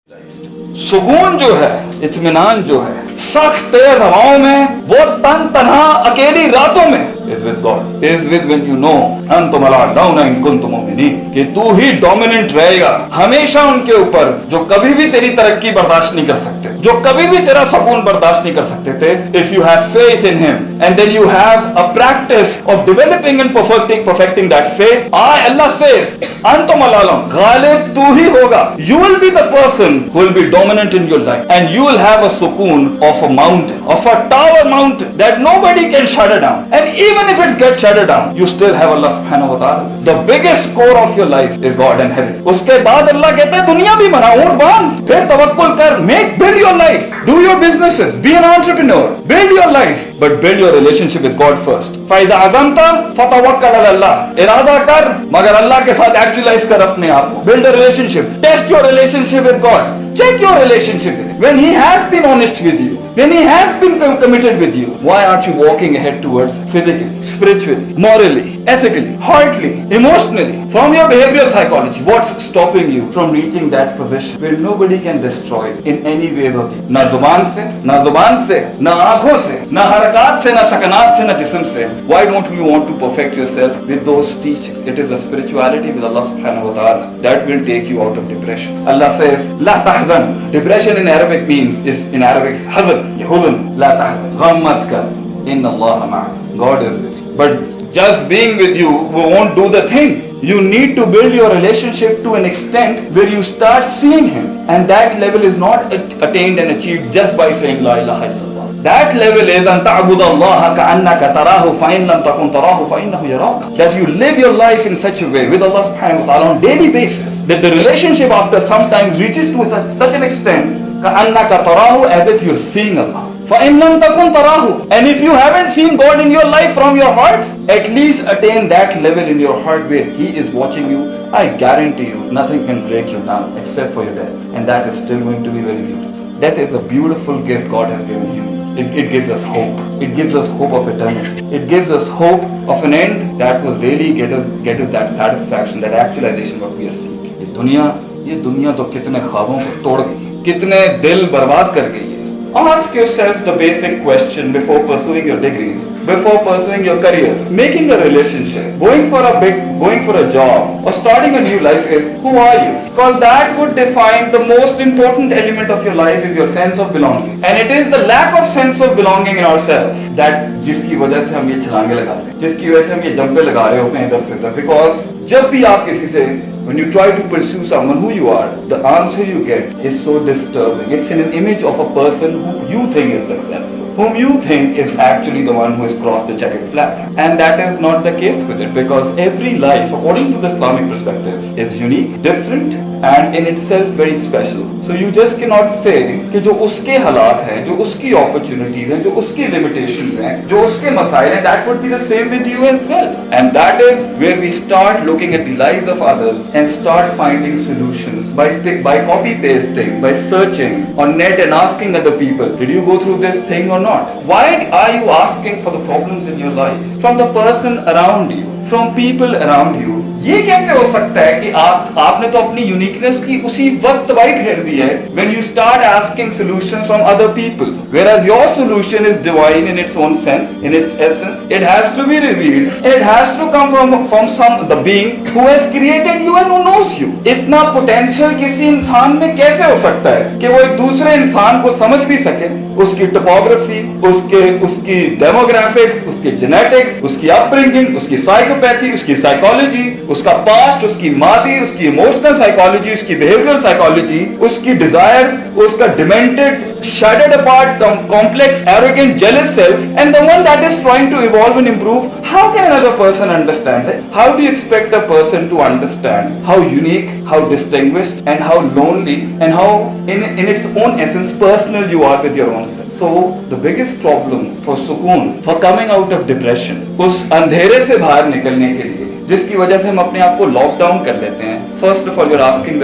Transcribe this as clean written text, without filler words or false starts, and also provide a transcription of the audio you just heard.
सुकून जो है, इत्मीनान जो है, सख्त तेज हवाओं में, वो तन तन्हा अकेली रातों में is with God, is with when you know अंतुम अला लौना इन कुंतुम मुमिनीन, कि तू ही डोमिनेंट रहेगा हमेशा उनके ऊपर जो कभी भी तेरी तरक्की बर्दाश्त नहीं कर सकते, जो कभी भी तेरा सुकून बर्दाश्त नहीं कर सकते थे. If you have faith in Him and then you have a practice of developing and perfecting that faith, Allah says अंतुम अला लौन, गालिब तू ही होगा. You will be the person who will be dominant in your life and you will have a sukoon of a mountain, of a tower mountain that nobody can shatter down. And even if it gets shattered down, you still have Allah subhanahu wa ta'ala. The biggest core of your life is God and heaven. उसके बाद अल्लाह कहता है दुनिया भी बना, ऊंट बांध, फिर तवक्कुल कर, build your life, do your businesses, be an entrepreneur, build your life, but build your relationship with God first. Faiza अज़मता फ़तवक्कल अल्लाह, इरादा कर मगर अल्लाह के साथ एक्चुअलाइज कर अपने आप को. Build a relationship, test your relationship with God, check your relationship with Him. When He has been honest with you, when He has been committed with you, why aren't you walking ahead towards physically, spiritually, morally, ethically, heartily, emotionally, from your behavioral psychology? What's stopping you from reaching that position where nobody can destroy you in any ways of it? ना जुबान से, ना आंखों से, ना हरकत से, ना सकनात से, ना जिस्म से. Why don't you want to perfect yourself with those teachings? It is the spirituality with Allah subhanahu wa ta'ala that will take you out of depression. Allah says, La tahzan. Depression in Arabic is in Arabic hazan. Huzn. La tahzan. Gham mat kar. Inna Allah ma'ak. God is with you. But just being with you won't do the thing. You need to build your relationship to an extent where you start seeing Him. And that level is not attained and achieved just by saying La ilaha illallah. That level is أن تعبد الله كأنك تراه فإن لم تكن تراه فإنه يراك. That you live your life in such a way with Allah subhanahu wa ta'ala on daily basis that the relationship after some time reaches to such an extent كأنك تراه, as if you're seeing Allah. فإن لم تكن تراه, and if you haven't seen God in your life from your heart, at least attain that level in your heart where He is watching you. I guarantee you nothing can break you down except for your death, and that is still going to be very beautiful. Death is a beautiful gift God has given you. It gives us hope. It gives us hope of eternity. It gives us hope of an end that will really get us that satisfaction, that actualization what we are seeking. ये दुनिया तो कितने ख्वाबों को तोड़ गई, कितने दिल बर्बाद कर गई है. Ask yourself the basic question before pursuing your degrees, before pursuing your career, making a relationship, going for a job, or starting a new life is, who are you? Because that would define the most important element of your life is your sense of belonging. And it is the lack of sense of belonging in ourselves that जिसकी वजह से हम ये छलांगे लगाते हैं, जिसकी वजह से हम ये जंपे लगा रहे होते हैं इधर से उधर. Because जब भी आप किसी से when you try to pursue someone who you are, the answer you get is so disturbing. It's in an image of a person who you think is successful, whom you think is actually the one who has crossed the checkered flag. And that is not the case with it, because every life, according to the Islamic perspective, is unique, different, and in itself very special. So you just cannot say कि जो उसके हालात हैं, जो उसकी opportunities हैं, जो उसकी limitations हैं, जो उसके मसाइल हैं, that would be the same with you as well. And that is where we start looking at the lives of others and start finding solutions by copy pasting, by searching on net and asking other people, did you go through this thing or not? Why are you asking for the problems in your life from the person around you, from people around you? ये कैसे हो सकता है कि आपने तो अपनी uniqueness की उसी वक्त तबाही कर दी है when you start asking solutions from other people, whereas your solution is divine in its own sense, in its essence. It has to be revealed, it has to come from the being who has created you and who knows you. इतना potential किसी इंसान में कैसे हो सकता है कि वो एक दूसरे इंसान को समझ भी सके, उसकी टोपोग्राफी, उसकी डेमोग्राफिक्स, उसके जेनेटिक्स, उसकी अपब्रिंगिंग, उसकी साइकोपैथी, उसकी साइकोलॉजी, उसका पास्ट, उसकी मादी, उसकी इमोशनल साइकोलॉजी, उसकी बिहेवियरल साइकोलॉजी, उसकी डिजायर्स, उसका demented, shattered apart, complex, arrogant, jealous self, and the one that is trying to evolve and improve. How can another person understand that? How do you expect a person to understand how unique, how distinguished, and how lonely, and how in its own essence personal you are with your own self? So the biggest problem for sukoon, for coming out of depression, उस अंधेरे से बाहर निकलने के लिए जिसकी वजह से हम अपने आप को लॉक डाउन कर लेते हैं, first of all you are asking